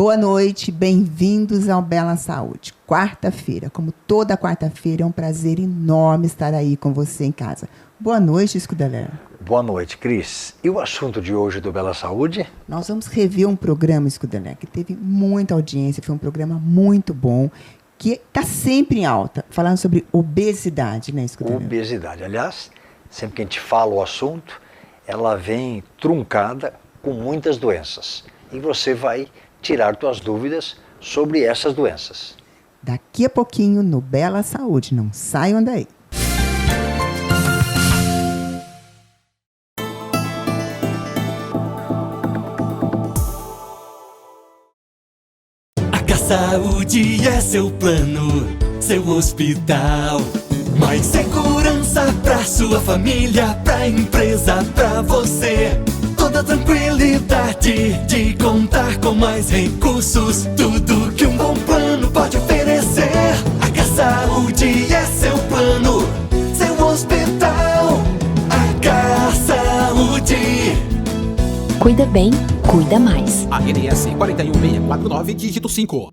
Boa noite, bem-vindos ao Bela Saúde. Quarta-feira, como toda quarta-feira, é um prazer enorme estar aí com você em casa. Boa noite, Scudeler. Boa noite, Cris. E o assunto de hoje do Bela Saúde? Nós vamos rever um programa, Scudeler, que teve muita audiência, foi um programa muito bom, que está sempre em alta, falando sobre obesidade, né, Scudeler? Obesidade. Aliás, sempre que a gente fala o assunto, ela vem truncada com muitas doenças. E você vai tirar suas dúvidas sobre essas doenças. Daqui a pouquinho no Bela Saúde, não saiam daí. A Saúde é seu plano, seu hospital. Mais segurança pra sua família, pra empresa, pra você. Toda tranquilidade de contar com mais recursos. Tudo que um bom plano pode oferecer. A Saúde é seu plano, seu hospital. A Saúde. Cuida bem, cuida mais. ANS 41649, dígito 5.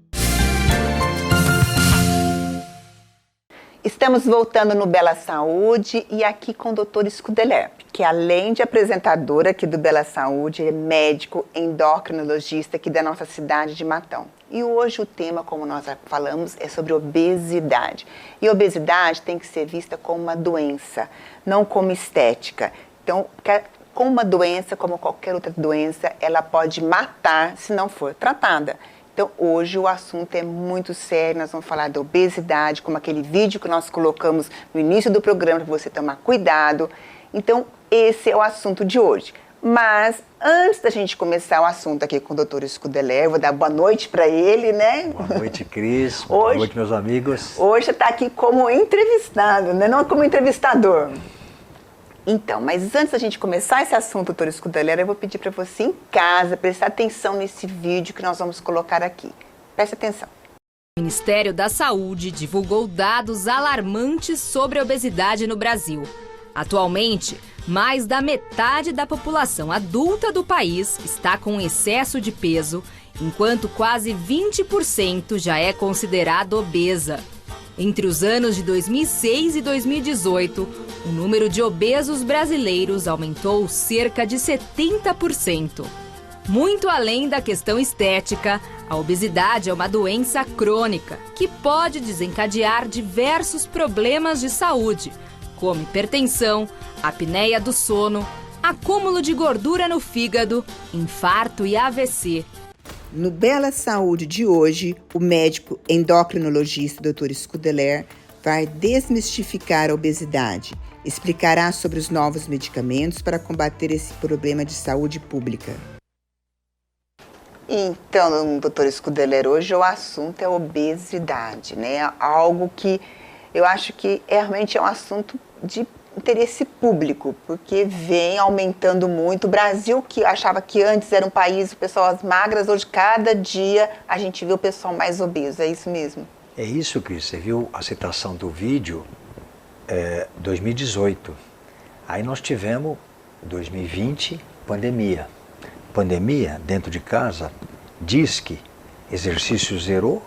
Estamos voltando no Bela Saúde e aqui com o Dr. Scudeler, que além de apresentadora aqui do Bela Saúde, ele é médico endocrinologista aqui da nossa cidade de Matão. E hoje o tema, como nós falamos, é sobre obesidade. E obesidade tem que ser vista como uma doença, não como estética. Então, como uma doença, como qualquer outra doença, ela pode matar se não for tratada. Então, hoje o assunto é muito sério, nós vamos falar da obesidade, como aquele vídeo que nós colocamos no início do programa, para você tomar cuidado. Então, esse é o assunto de hoje. Mas, antes da gente começar o assunto aqui com o Dr. Scudeler, eu vou dar boa noite para ele, né? Boa noite, Cris. Boa noite, meus amigos. Hoje você está aqui como entrevistado, né? Não como entrevistador. Então, mas antes da gente começar esse assunto, doutor Scudeler, eu vou pedir para você em casa prestar atenção nesse vídeo que nós vamos colocar aqui. Preste atenção. O Ministério da Saúde divulgou dados alarmantes sobre a obesidade no Brasil. Atualmente, mais da metade da população adulta do país está com excesso de peso, enquanto quase 20% já é considerada obesa. Entre os anos de 2006 e 2018, o número de obesos brasileiros aumentou cerca de 70%. Muito além da questão estética, a obesidade é uma doença crônica que pode desencadear diversos problemas de saúde, como hipertensão, apneia do sono, acúmulo de gordura no fígado, infarto e AVC. No Bela Saúde de hoje, o médico endocrinologista Dr. Scudeler vai desmistificar a obesidade, explicará sobre os novos medicamentos para combater esse problema de saúde pública. Então, Dr. Scudeler, hoje o assunto é obesidade, né? Algo que eu acho que realmente é um assunto de interesse público, porque vem aumentando muito. O Brasil, que achava que antes era um país, o pessoal as magras, hoje cada dia a gente vê o pessoal mais obeso, é isso mesmo? É isso, Cris. Você viu a citação do vídeo 2018. Aí nós tivemos 2020, pandemia. Pandemia, dentro de casa, diz que exercício zerou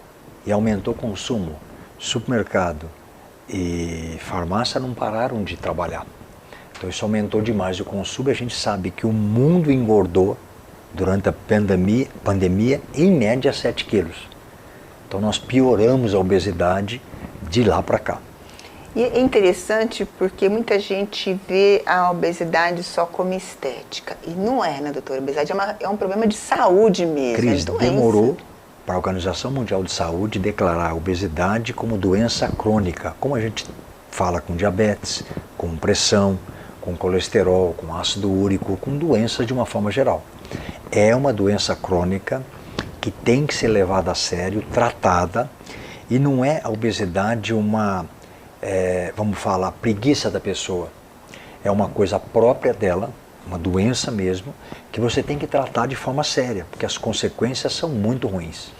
e aumentou o consumo. Supermercado e farmácia não pararam de trabalhar. Então isso aumentou demais o consumo e a gente sabe que o mundo engordou durante a pandemia em média 7 quilos. Então nós pioramos a obesidade de lá para cá. E é interessante porque muita gente vê a obesidade só como estética. E não é, né, doutora? A obesidade é um problema de saúde mesmo. Cris, é doença. Demorou para a Organização Mundial de Saúde declarar a obesidade como doença crônica, como a gente fala com diabetes, com pressão, com colesterol, com ácido úrico, com doenças de uma forma geral. É uma doença crônica que tem que ser levada a sério, tratada, e não é a obesidade uma, vamos falar, preguiça da pessoa. É uma coisa própria dela, uma doença mesmo, que você tem que tratar de forma séria, porque as consequências são muito ruins.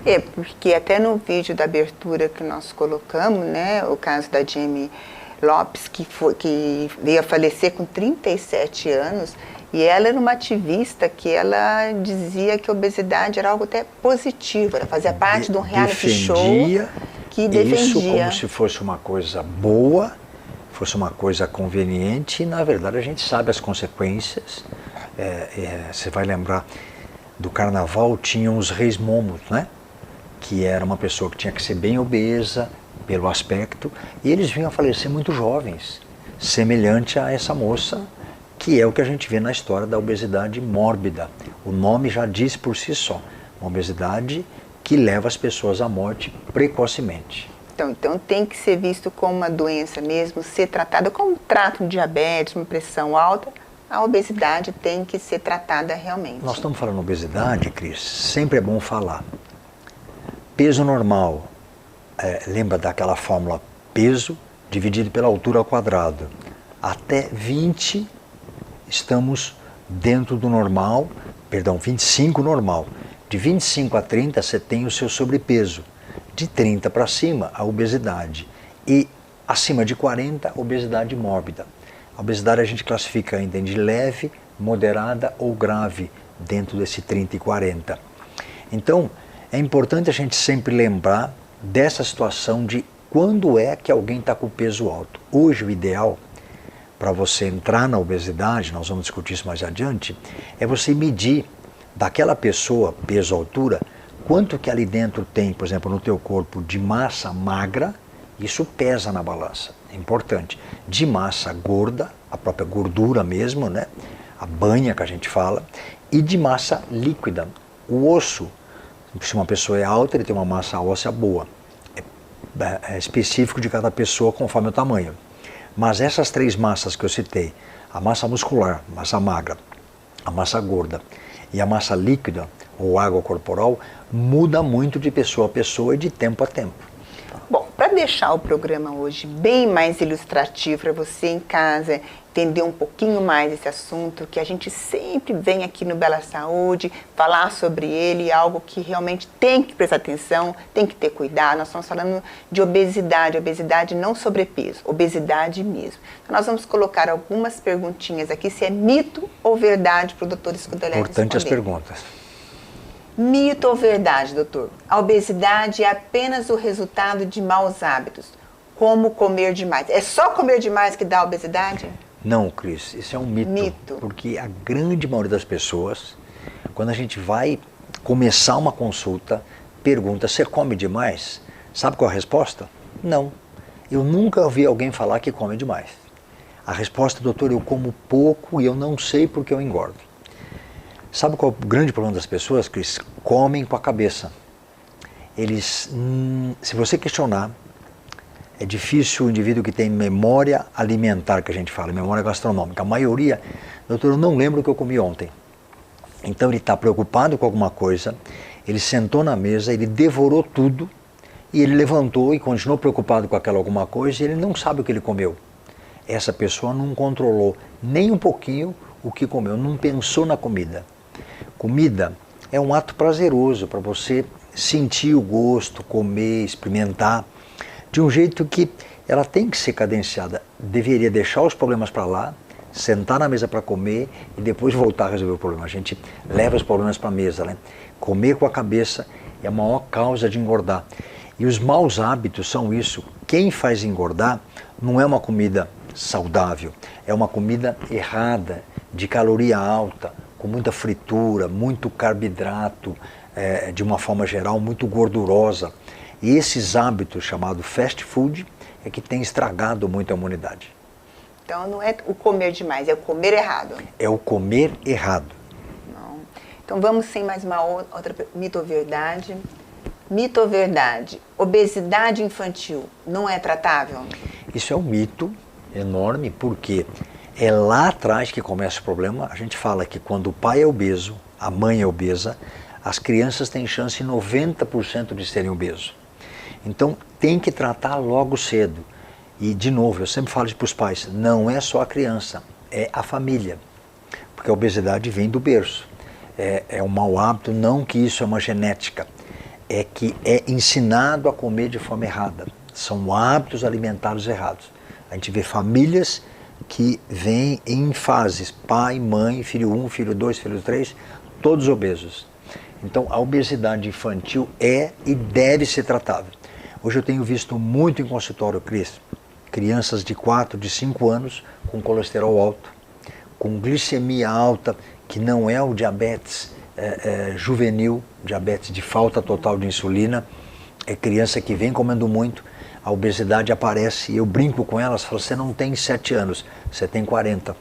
É, porque até no vídeo da abertura que nós colocamos, né, o caso da Jamie Lopes, que veio a falecer com 37 anos, E ela era uma ativista que ela dizia que a obesidade era algo até positivo, ela fazia parte de um reality show que defendia isso como se fosse uma coisa boa, fosse uma coisa conveniente, e na verdade a gente sabe as consequências. Você vai lembrar do carnaval, tinham os reis momos, né? Que era uma pessoa que tinha que ser bem obesa pelo aspecto, e eles vinham a falecer muito jovens, semelhante a essa moça, que é o que a gente vê na história da obesidade mórbida. O nome já diz por si só, uma obesidade que leva as pessoas à morte precocemente. Então tem que ser visto como uma doença mesmo, ser tratada como trata um diabetes, uma pressão alta, a obesidade tem que ser tratada realmente. Nós estamos falando obesidade, Cris, sempre é bom falar. Peso normal, lembra daquela fórmula peso dividido pela altura ao quadrado. Até 20 estamos dentro do normal, 25 normal. De 25 a 30 você tem o seu sobrepeso. De 30 para cima, a obesidade. E acima de 40, obesidade mórbida. A obesidade a gente classifica ainda em de leve, moderada ou grave, dentro desse 30 e 40. Então, é importante a gente sempre lembrar dessa situação de quando é que alguém está com peso alto. Hoje o ideal para você entrar na obesidade, nós vamos discutir isso mais adiante, é você medir daquela pessoa, peso, altura, quanto que ali dentro tem, por exemplo, no teu corpo de massa magra, isso pesa na balança, é importante. De massa gorda, a própria gordura mesmo, né? A banha que a gente fala, e de massa líquida, o osso. Se uma pessoa é alta, ele tem uma massa óssea boa. É específico de cada pessoa conforme o tamanho. Mas essas três massas que eu citei, a massa muscular, massa magra, a massa gorda e a massa líquida, ou água corporal, muda muito de pessoa a pessoa e de tempo a tempo. Bom, para deixar o programa hoje bem mais ilustrativo para você em casa entender um pouquinho mais esse assunto, que a gente sempre vem aqui no Bela Saúde falar sobre ele, algo que realmente tem que prestar atenção, tem que ter cuidado. Nós estamos falando de obesidade não sobrepeso, obesidade mesmo. Então nós vamos colocar algumas perguntinhas aqui, se é mito ou verdade para o doutor Scudelé responder. Importante as perguntas. Mito ou verdade, doutor? A obesidade é apenas o resultado de maus hábitos, como comer demais. É só comer demais que dá obesidade? Não, Cris, isso é um mito. Porque a grande maioria das pessoas, quando a gente vai começar uma consulta, pergunta, você come demais? Sabe qual é a resposta? Não. Eu nunca ouvi alguém falar que come demais. A resposta, doutor, eu como pouco e eu não sei porque eu engordo. Sabe qual é o grande problema das pessoas, Cris? Comem com a cabeça. Eles, se você questionar, é difícil o indivíduo que tem memória alimentar, que a gente fala, memória gastronômica. A maioria, doutor, eu não lembro o que eu comi ontem. Então ele está preocupado com alguma coisa, ele sentou na mesa, ele devorou tudo, e ele levantou e continuou preocupado com aquela alguma coisa, e ele não sabe o que ele comeu. Essa pessoa não controlou nem um pouquinho o que comeu, não pensou na comida. Comida é um ato prazeroso para você sentir o gosto, comer, experimentar, de um jeito que ela tem que ser cadenciada. Deveria deixar os problemas para lá, sentar na mesa para comer e depois voltar a resolver o problema. A gente leva os problemas para a mesa, né? Comer com a cabeça é a maior causa de engordar. E os maus hábitos são isso. Quem faz engordar não é uma comida saudável, é uma comida errada, de caloria alta, com muita fritura, muito carboidrato, de uma forma geral, muito gordurosa. E esses hábitos chamados fast food é que tem estragado muito a humanidade. Então não é o comer demais, é o comer errado. É o comer errado. Não. Então vamos sem mais uma outra mito ou verdade. Mito ou verdade? Obesidade infantil não é tratável? Isso é um mito enorme, porque é lá atrás que começa o problema. A gente fala que quando o pai é obeso, a mãe é obesa, as crianças têm chance 90% de serem obesos. Então tem que tratar logo cedo. E de novo, eu sempre falo para os pais, não é só a criança, é a família. Porque a obesidade vem do berço. É um mau hábito, não que isso é uma genética. É que é ensinado a comer de forma errada. São hábitos alimentares errados. A gente vê famílias que vem em fases, pai, mãe, filho 1, filho 2, filho 3, todos obesos. Então a obesidade infantil é e deve ser tratável. Hoje eu tenho visto muito em consultório, Cris, crianças de 4, de 5 anos com colesterol alto, com glicemia alta, que não é o diabetes juvenil, diabetes de falta total de insulina, é criança que vem comendo muito, a obesidade aparece, eu brinco com elas, falo, você não tem 7 anos, você tem 40,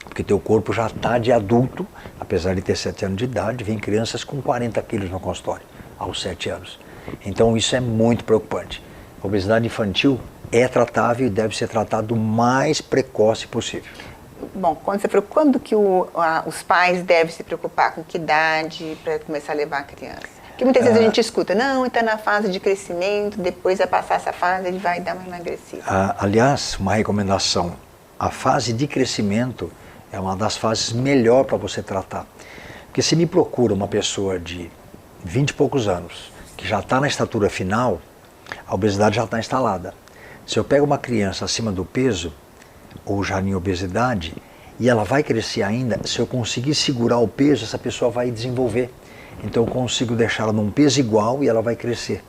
porque teu corpo já está de adulto, apesar de ter 7 anos de idade, vem crianças com 40 quilos no consultório, aos 7 anos. Então isso é muito preocupante. A obesidade infantil é tratável e deve ser tratado o mais precoce possível. Bom, quando que os pais devem se preocupar, com que idade para começar a levar a criança? Porque muitas vezes a gente escuta, não, está na fase de crescimento, depois vai passar essa fase, ele vai dar uma emagrecida. Aliás, uma recomendação, a fase de crescimento é uma das fases melhor para você tratar. Porque se me procura uma pessoa de 20 e poucos anos, que já está na estatura final, a obesidade já está instalada. Se eu pego uma criança acima do peso, ou já em obesidade, e ela vai crescer ainda, se eu conseguir segurar o peso, essa pessoa vai desenvolver. Então eu consigo deixá-la num peso igual e ela vai crescer.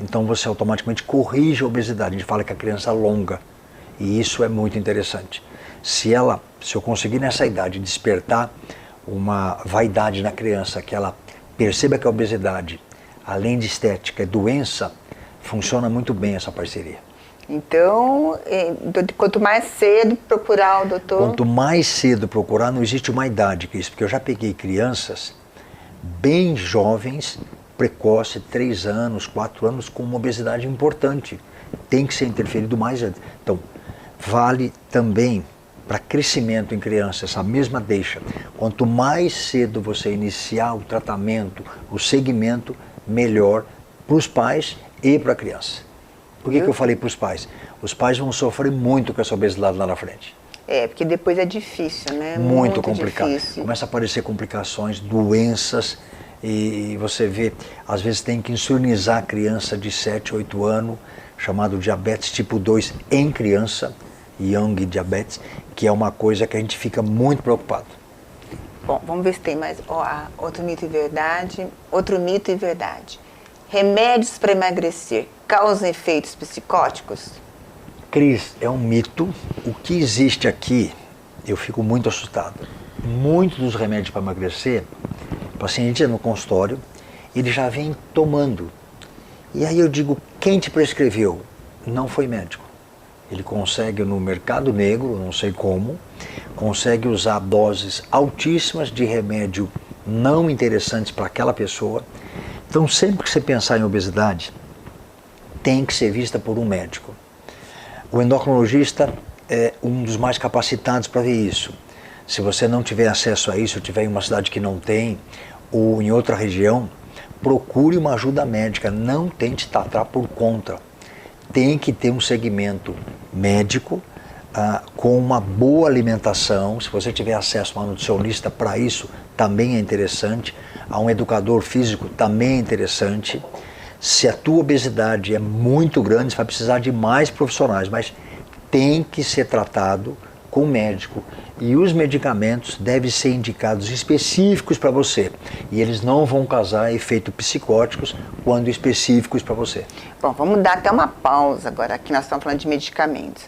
Então você automaticamente corrige a obesidade. A gente fala que a criança alonga. E isso é muito interessante. Se eu conseguir nessa idade despertar uma vaidade na criança, que ela perceba que a obesidade, além de estética, é doença, funciona muito bem essa parceria. Então, quanto mais cedo procurar o doutor... Quanto mais cedo procurar, não existe uma idade que isso, porque eu já peguei crianças bem jovens, precoce, 3 anos, 4 anos, com uma obesidade importante. Tem que ser interferido mais antes. Então, vale também para crescimento em criança, essa mesma deixa. Quanto mais cedo você iniciar o tratamento, o segmento, melhor para os pais e para a criança. Por que eu falei para os pais? Os pais vão sofrer muito com essa obesidade lá na frente. Porque depois é difícil, né? Muito complicado. Difícil. Começa a aparecer complicações, doenças, e você vê, às vezes tem que insulinizar a criança de 7, 8 anos, chamado diabetes tipo 2 em criança, young diabetes, que é uma coisa que a gente fica muito preocupado. Bom, vamos ver se tem mais outro mito e verdade. Outro mito e verdade. Remédios para emagrecer causam efeitos psicóticos? Cris, é um mito. O que existe aqui, eu fico muito assustado. Muitos dos remédios para emagrecer, o paciente é no consultório, ele já vem tomando. E aí eu digo, quem te prescreveu? Não foi médico. Ele consegue no mercado negro, não sei como, consegue usar doses altíssimas de remédio não interessantes para aquela pessoa. Então, sempre que você pensar em obesidade, tem que ser vista por um médico. O endocrinologista é um dos mais capacitados para ver isso. Se você não tiver acesso a isso, tiver em uma cidade que não tem, ou em outra região, procure uma ajuda médica, não tente tratar por conta. Tem que ter um segmento médico, com uma boa alimentação. Se você tiver acesso a uma nutricionista para isso, também é interessante. A um educador físico também é interessante. Se a tua obesidade é muito grande, você vai precisar de mais profissionais, mas tem que ser tratado com o médico. E os medicamentos devem ser indicados específicos para você. E eles não vão causar efeitos psicóticos quando específicos para você. Bom, vamos dar até uma pausa agora, que nós estamos falando de medicamentos.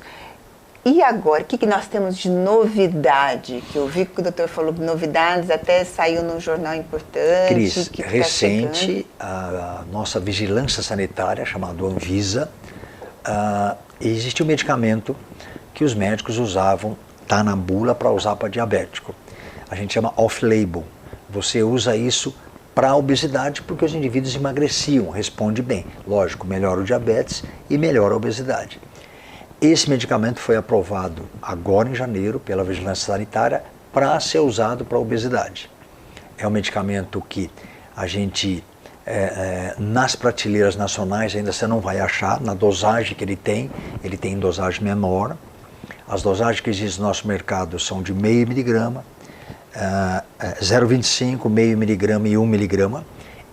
E agora, o que nós temos de novidade? Que eu vi que o doutor falou novidades, até saiu num jornal importante. Cris, que recente, a nossa vigilância sanitária, chamada Anvisa, existe um medicamento que os médicos usavam, está na bula para usar para diabético. A gente chama off-label. Você usa isso para a obesidade porque os indivíduos emagreciam, responde bem. Lógico, melhora o diabetes e melhora a obesidade. Esse medicamento foi aprovado agora em janeiro pela Vigilância Sanitária para ser usado para a obesidade. É um medicamento que a gente, nas prateleiras nacionais ainda você não vai achar, na dosagem que ele tem dosagem menor. As dosagens que existem no nosso mercado são de 0,5 mg, 0,25, meio miligrama e 1 miligrama.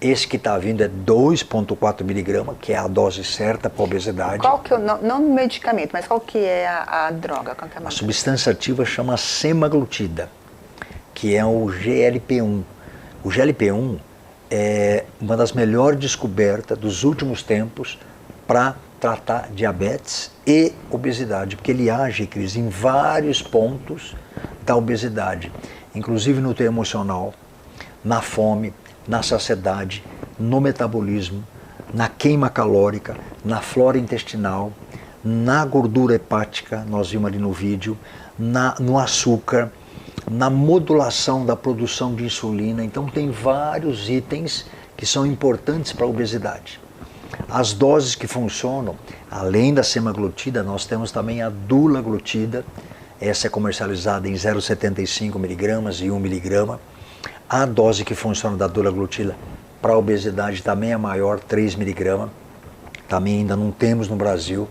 Esse que está vindo é 2,4 miligramas, que é a dose certa para obesidade. Qual que é não no medicamento, mas qual que é a droga? Qual que é A substância ativa chama semaglutida, que é o GLP-1. O GLP-1 é uma das melhores descobertas dos últimos tempos para tratar diabetes e obesidade, porque ele age, Cris, em vários pontos da obesidade, inclusive no teu emocional, na fome, na saciedade, no metabolismo, na queima calórica, na flora intestinal, na gordura hepática, nós vimos ali no vídeo, no açúcar, na modulação da produção de insulina. Então tem vários itens que são importantes para a obesidade. As doses que funcionam, além da semaglutida, nós temos também a dulaglutida. Essa é comercializada em 0,75 miligramas e 1 miligrama. A dose que funciona da dulaglutida para a obesidade também é maior, 3 miligramas. Também ainda não temos no Brasil.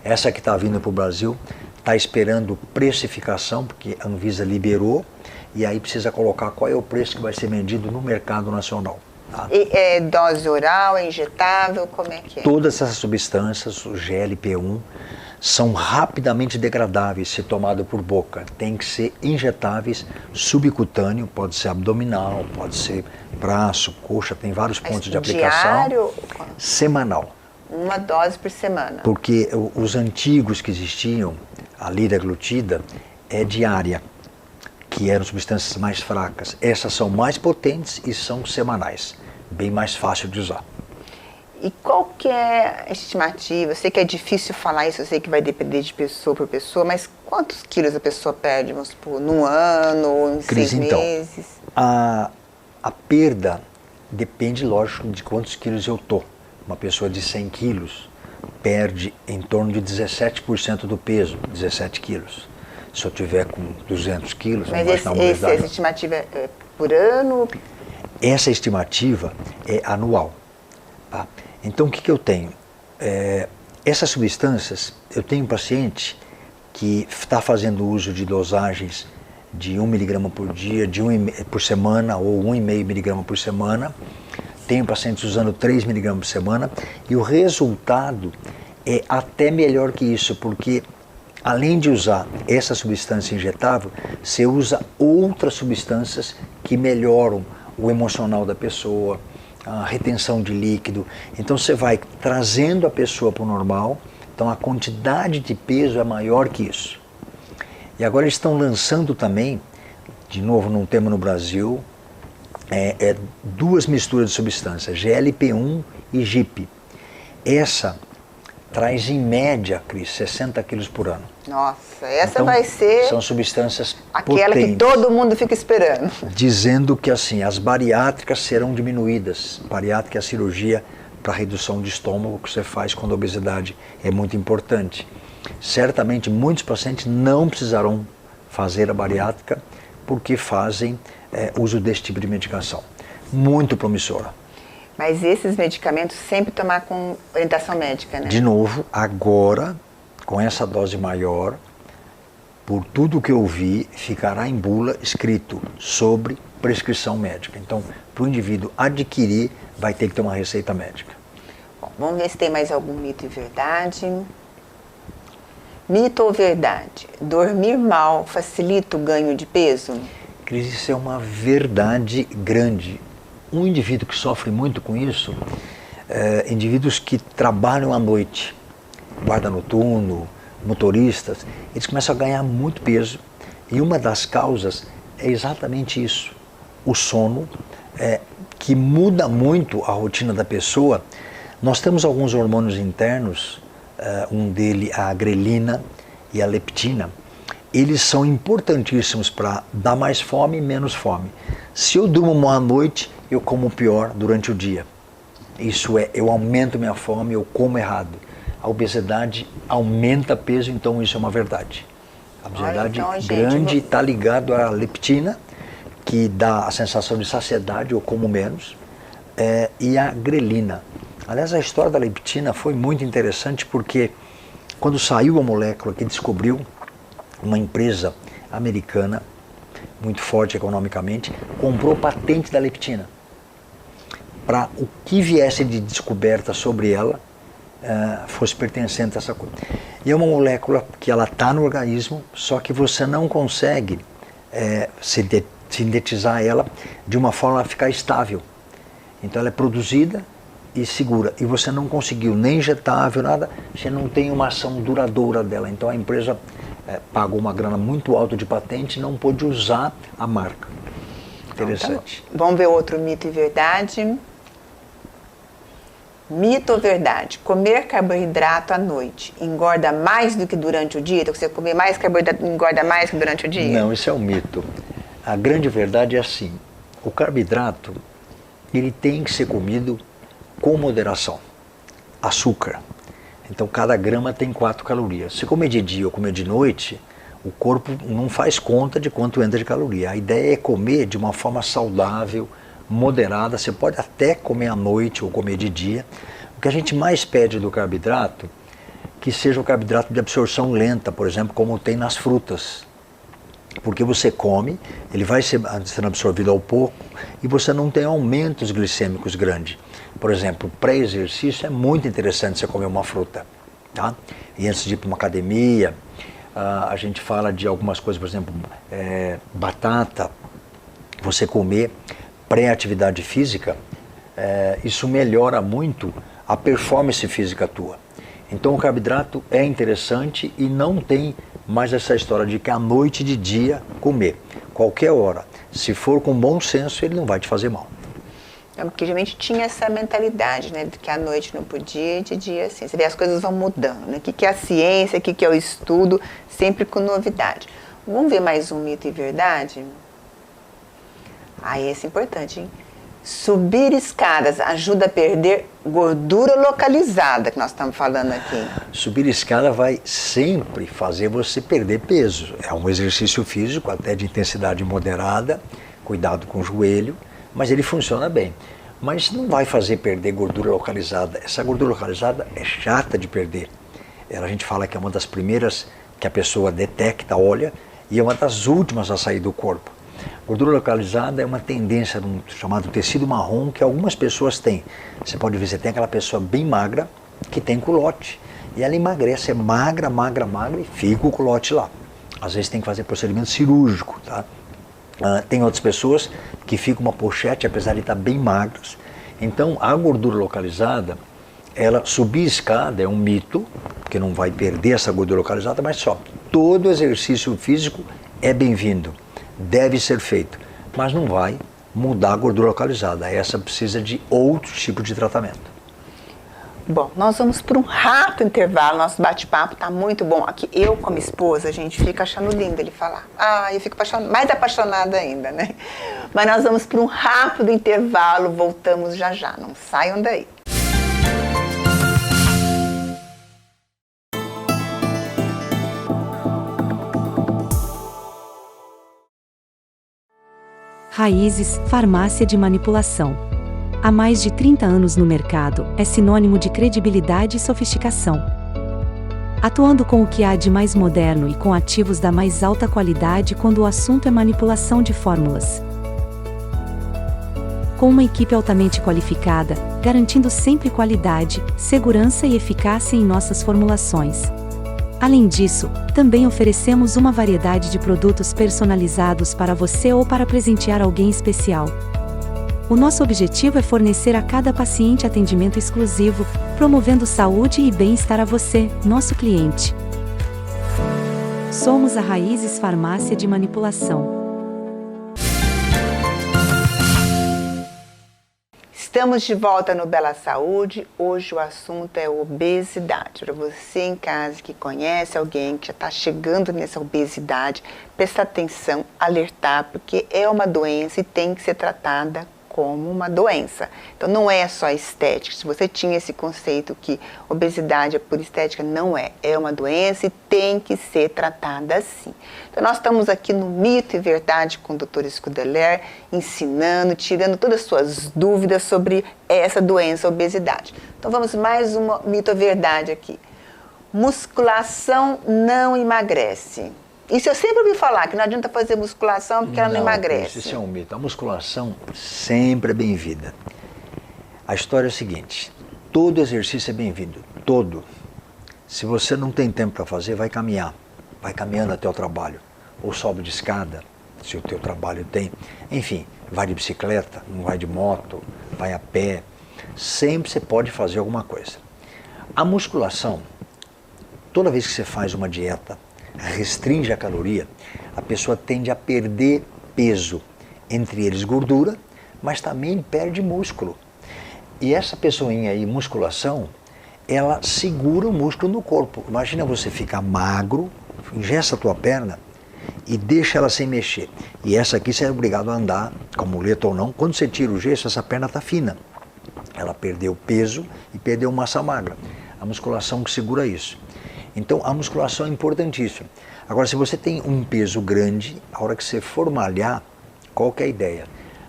Essa que está vindo para o Brasil está esperando precificação, porque a Anvisa liberou, e aí precisa colocar qual é o preço que vai ser vendido no mercado nacional. Tá? E é dose oral, é injetável, como é que é? Todas essas substâncias, o GLP-1, são rapidamente degradáveis se tomado por boca. Tem que ser injetáveis, subcutâneo, pode ser abdominal, pode ser braço, coxa, tem vários pontos de aplicação. Diário? Semanal. Uma dose por semana. Porque os antigos que existiam, a liraglutida, é diária, que eram substâncias mais fracas. Essas são mais potentes e são semanais, bem mais fácil de usar. E qual que é a estimativa? Eu sei que é difícil falar isso, eu sei que vai depender de pessoa por pessoa, mas quantos quilos a pessoa perde, vamos supor, num ano ou em Cris, 6 meses? Então, a perda depende, lógico, de quantos quilos eu tô. Uma pessoa de 100 quilos perde em torno de 17% do peso, 17 quilos. Se eu tiver com 200 quilos, mas essa estimativa é por ano? Essa estimativa é anual. Tá? Então, o que eu tenho? Essas substâncias, eu tenho um paciente que está fazendo uso de dosagens de 1 miligrama por dia, por semana, ou 1,5 miligrama por semana. Tenho pacientes usando 3 miligramas por semana, e o resultado é até melhor que isso, porque além de usar essa substância injetável, você usa outras substâncias que melhoram o emocional da pessoa, a retenção de líquido. Então você vai trazendo a pessoa para o normal, então a quantidade de peso é maior que isso. E agora eles estão lançando também, de novo não temos no Brasil, duas misturas de substâncias, GLP-1 e GIP. Essa traz em média, Cris, 60 quilos por ano. Nossa, essa então, vai ser são substâncias aquela potentes, que todo mundo fica esperando. dizendo que assim, as bariátricas serão diminuídas. Bariátrica é a cirurgia para redução de estômago que você faz quando a obesidade é muito importante. Certamente muitos pacientes não precisarão fazer a bariátrica porque fazem uso desse tipo de medicação. Muito promissora. Mas esses medicamentos sempre tomar com orientação médica, né? De novo, agora, com essa dose maior, por tudo que eu vi, ficará em bula escrito sobre prescrição médica. Então, para o indivíduo adquirir, vai ter que ter uma receita médica. Bom, vamos ver se tem mais algum mito e verdade. Mito ou verdade? Dormir mal facilita o ganho de peso? Cris, isso é uma verdade grande. Um indivíduo que sofre muito com isso, indivíduos que trabalham à noite, guarda noturno, motoristas, eles começam a ganhar muito peso. E uma das causas é exatamente isso, o sono, que muda muito a rotina da pessoa. Nós temos alguns hormônios internos, um deles a grelina e a leptina. Eles são importantíssimos para dar mais fome e menos fome. Se eu durmo mal à noite, eu como pior durante o dia. Isso eu aumento minha fome, eu como errado. A obesidade aumenta peso, então isso é uma verdade. A obesidade grande está ligado à leptina, que dá a sensação de saciedade, eu como menos, e a grelina. Aliás, a história da leptina foi muito interessante porque quando saiu a molécula que descobriu, uma empresa americana, muito forte economicamente, comprou patente da leptina. para o que viesse de descoberta sobre ela fosse pertencente a essa coisa. E é uma molécula que ela está no organismo, só que você não consegue sintetizar ela de uma forma a ficar estável. Então ela é produzida e segura. E você não conseguiu nem injetável, nada, você não tem uma ação duradoura dela. Então a empresa pagou uma grana muito alta de patente e não pôde usar a marca. Interessante. Então, vamos ver outro mito e verdade. Mito ou verdade? Comer carboidrato à noite engorda mais do que durante o dia? Então, você comer mais carboidrato engorda mais que durante o dia? Não, isso é um mito. A grande verdade é assim, o carboidrato, ele tem que ser comido com moderação. Açúcar. Então, cada grama tem 4 calorias. Se comer de dia ou comer de noite, o corpo não faz conta de quanto entra de caloria. A ideia é comer de uma forma saudável, moderada. Você pode até comer à noite ou comer de dia. O que a gente mais pede do carboidrato, que seja o carboidrato de absorção lenta, por exemplo, como tem nas frutas. Porque você come, ele vai sendo absorvido ao pouco e você não tem aumentos glicêmicos grandes. Por exemplo, pré-exercício é muito interessante você comer uma fruta. Tá? E antes de ir para uma academia, a gente fala de algumas coisas, por exemplo, batata, você comer pré-atividade física, isso melhora muito a performance física tua. Então o carboidrato é interessante e não tem mais essa história de que à noite e de dia comer. Qualquer hora, se for com bom senso, ele não vai te fazer mal. É porque geralmente tinha essa mentalidade, né, de que à noite não podia e de dia sim. Você vê, as coisas vão mudando, né? O que é a ciência, o que é o estudo, sempre com novidade. Vamos ver mais um mito e verdade? Esse é importante, hein? Subir escadas ajuda a perder gordura localizada, que nós estamos falando aqui. Subir escada vai sempre fazer você perder peso. É um exercício físico, até de intensidade moderada, cuidado com o joelho, mas ele funciona bem. Mas não vai fazer perder gordura localizada. Essa gordura localizada é chata de perder. A gente fala que é uma das primeiras que a pessoa detecta, olha, e é uma das últimas a sair do corpo. Gordura localizada é uma tendência chamado tecido marrom que algumas pessoas têm. Você pode ver, você tem aquela pessoa bem magra que tem culote. E ela emagrece, é magra, magra, magra e fica o culote lá. Às vezes tem que fazer procedimento cirúrgico, tá? Tem outras pessoas que ficam uma pochete, apesar de estar bem magras. Então, a gordura localizada, ela subir escada é um mito, porque não vai perder essa gordura localizada, mas só todo exercício físico é bem-vindo, deve ser feito, mas não vai mudar a gordura localizada. Essa precisa de outro tipo de tratamento. Bom, nós vamos para um rápido intervalo, nosso bate-papo está muito bom. Aqui, eu com a minha esposa, a gente fica achando lindo ele falar. Eu fico mais apaixonada ainda, né? Mas nós vamos para um rápido intervalo, voltamos já já, não saiam daí. Raízes, farmácia de manipulação. Há mais de 30 anos no mercado, é sinônimo de credibilidade e sofisticação. Atuando com o que há de mais moderno e com ativos da mais alta qualidade quando o assunto é manipulação de fórmulas. Com uma equipe altamente qualificada, garantindo sempre qualidade, segurança e eficácia em nossas formulações. Além disso, também oferecemos uma variedade de produtos personalizados para você ou para presentear alguém especial. O nosso objetivo é fornecer a cada paciente atendimento exclusivo, promovendo saúde e bem-estar a você, nosso cliente. Somos a Raízes Farmácia de Manipulação. Estamos de volta no Bela Saúde. Hoje o assunto é obesidade. Para você em casa que conhece alguém que já está chegando nessa obesidade, prestar atenção, alertar, porque é uma doença e tem que ser tratada como uma doença. Então não é só estética. Se você tinha esse conceito que obesidade é por estética, não é. É uma doença e tem que ser tratada assim. Então nós estamos aqui no Mito e Verdade com o Dr. Scudeler, ensinando, tirando todas as suas dúvidas sobre essa doença, a obesidade. Então vamos mais uma mito ou verdade aqui. Musculação não emagrece. Isso eu sempre ouvi falar, que não adianta fazer musculação porque ela não emagrece. Isso é um mito. A musculação sempre é bem-vinda. A história é a seguinte, todo exercício é bem-vindo, todo. Se você não tem tempo para fazer, vai caminhar, vai caminhando até o trabalho, ou sobe de escada, se o teu trabalho tem, enfim, vai de bicicleta, não vai de moto, vai a pé, sempre você pode fazer alguma coisa. A musculação, toda vez que você faz uma dieta, restringe a caloria, a pessoa tende a perder peso, entre eles gordura, mas também perde músculo. E essa pessoinha aí, musculação, ela segura o músculo no corpo. Imagina você ficar magro, engessa a tua perna e deixa ela sem mexer. E essa aqui você é obrigado a andar, com muleta ou não. Quando você tira o gesso, essa perna está fina. Ela perdeu peso e perdeu massa magra. A musculação que segura isso. Então a musculação é importantíssima. Agora, se você tem um peso grande, a hora que você for malhar, qual que é a ideia?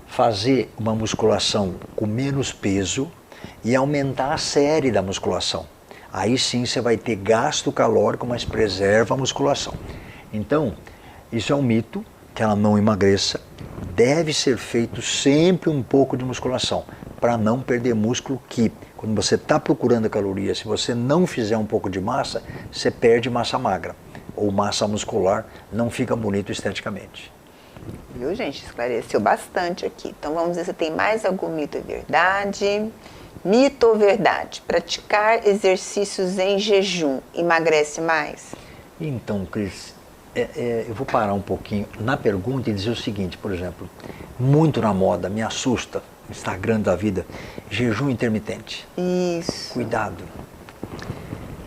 Fazer uma musculação com menos peso e aumentar a série da musculação. Aí sim você vai ter gasto calórico, mas preserva a musculação. Então, isso é um mito, que ela não emagreça. Deve ser feito sempre um pouco de musculação, para não perder músculo, que quando você está procurando a caloria, se você não fizer um pouco de massa, você perde massa magra, ou massa muscular, não fica bonito esteticamente. Viu, gente? Esclareceu bastante aqui. Então vamos ver se tem mais algum mito ou verdade. Mito ou verdade? Praticar exercícios em jejum emagrece mais? Então, Cris, eu vou parar um pouquinho na pergunta e dizer o seguinte, por exemplo, muito na moda, me assusta, Instagram da vida, jejum intermitente. Isso. Cuidado.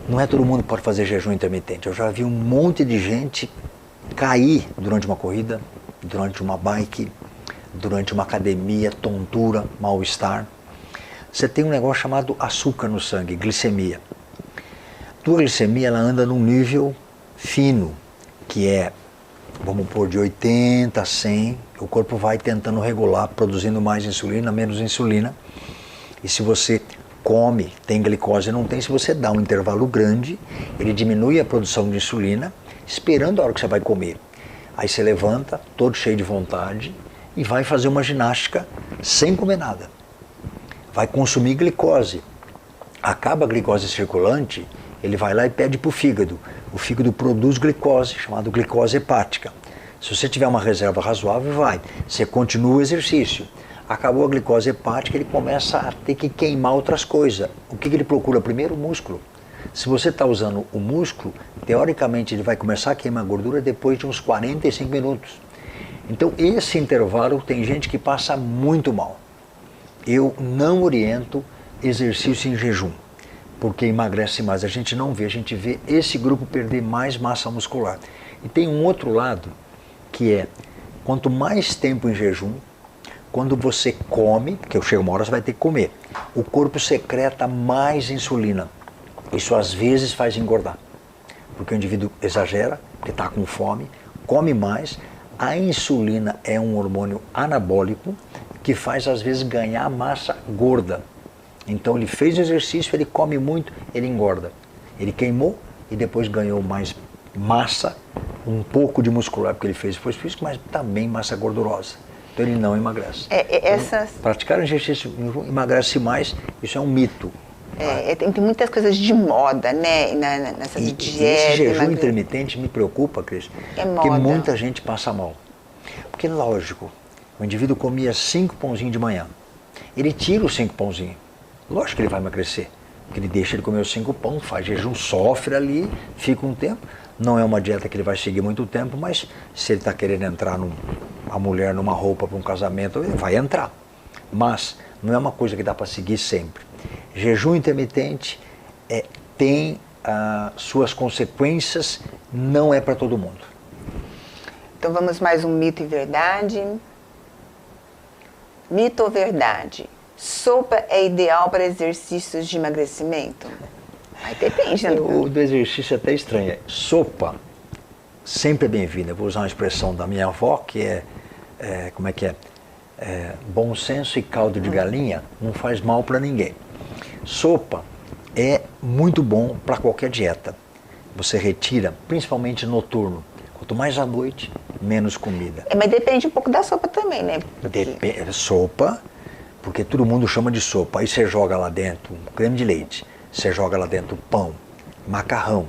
Não é todo mundo que pode fazer jejum intermitente. Eu já vi um monte de gente cair durante uma corrida, durante uma bike, durante uma academia, tontura, mal-estar. Você tem um negócio chamado açúcar no sangue, glicemia. Tua glicemia, ela anda num nível fino, que é, vamos pôr, de 80 a 100, o corpo vai tentando regular, produzindo mais insulina, menos insulina. E se você come, tem glicose, não tem, se você dá um intervalo grande, ele diminui a produção de insulina, esperando a hora que você vai comer. Aí você levanta, todo cheio de vontade, e vai fazer uma ginástica sem comer nada. Vai consumir glicose. Acaba a glicose circulante, ele vai lá e pede para o fígado. O fígado produz glicose, chamada glicose hepática. Se você tiver uma reserva razoável, vai. Você continua o exercício. Acabou a glicose hepática, ele começa a ter que queimar outras coisas. O que ele procura primeiro? O músculo. Se você está usando o músculo, teoricamente ele vai começar a queimar gordura depois de uns 45 minutos. Então esse intervalo tem gente que passa muito mal. Eu não oriento exercício em jejum, porque emagrece mais. A gente não vê, a gente vê esse grupo perder mais massa muscular. E tem um outro lado, que é, quanto mais tempo em jejum, quando você come, porque chega uma hora você vai ter que comer, o corpo secreta mais insulina. Isso às vezes faz engordar, porque o indivíduo exagera, porque está com fome, come mais. A insulina é um hormônio anabólico que faz às vezes ganhar massa gorda. Então ele fez exercício, ele come muito, ele engorda. Ele queimou e depois ganhou mais massa, um pouco de muscular, porque ele fez esforço físico, mas também massa gordurosa. Então ele não emagrece. Então, praticar exercício emagrece mais, isso é um mito. Tem muitas coisas de moda, né? Nessa dieta. Esse jejum intermitente me preocupa, Cris, porque muita gente passa mal. Porque, lógico, o indivíduo comia 5 pãozinhos de manhã. Ele tira os 5 pãozinhos. Lógico que ele vai emagrecer. Porque ele deixa ele comer os 5 pães, faz jejum, sofre ali, fica um tempo. Não é uma dieta que ele vai seguir muito tempo, mas se ele está querendo entrar a mulher numa roupa para um casamento, ele vai entrar. Mas não é uma coisa que dá para seguir sempre. Jejum intermitente tem suas consequências, não é para todo mundo. Então vamos mais um mito e verdade. Mito ou verdade? Sopa é ideal para exercícios de emagrecimento? Aí depende, né? O do exercício é até estranho. Sopa sempre é bem-vinda. Eu vou usar uma expressão da minha avó, que como é que é? Bom senso e caldo de galinha não faz mal para ninguém. Sopa é muito bom para qualquer dieta. Você retira, principalmente noturno. Quanto mais à noite, menos comida. Mas depende um pouco da sopa também, né? Sopa, porque todo mundo chama de sopa. Aí você joga lá dentro um creme de leite, você joga lá dentro pão, macarrão.